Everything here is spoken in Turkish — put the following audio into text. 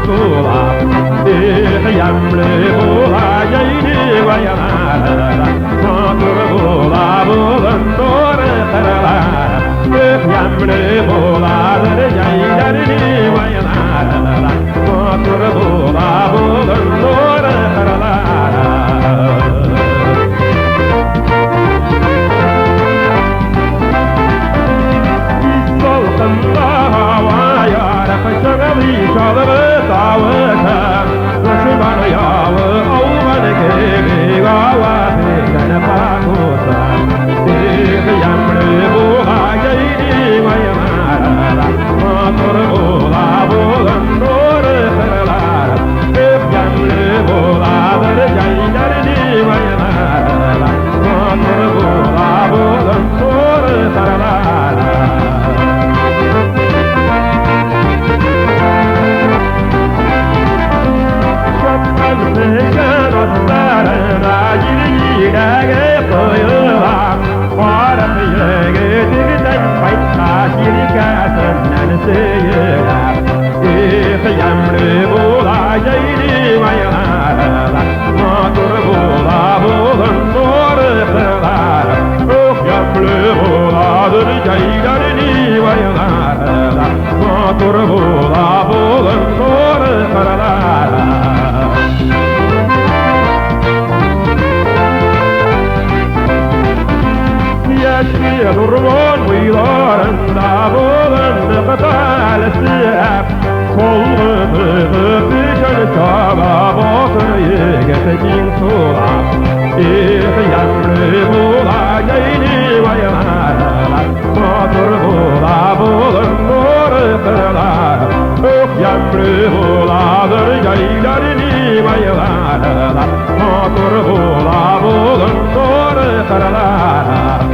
sola yamle bola yayni vayanara matur bola bolan dore tarala yamle bola yayni vayanara matur bola bolan dore tarala Durman uylarında bulundu kıtalesi Kolunu öpüşen çaba botuyu geçecin suğa Yamrı bula yayni vayanarlar Motor bula bulundur kırlar Yamrı buladır yaylarını vayanarlar Motor bula bulundur kırlar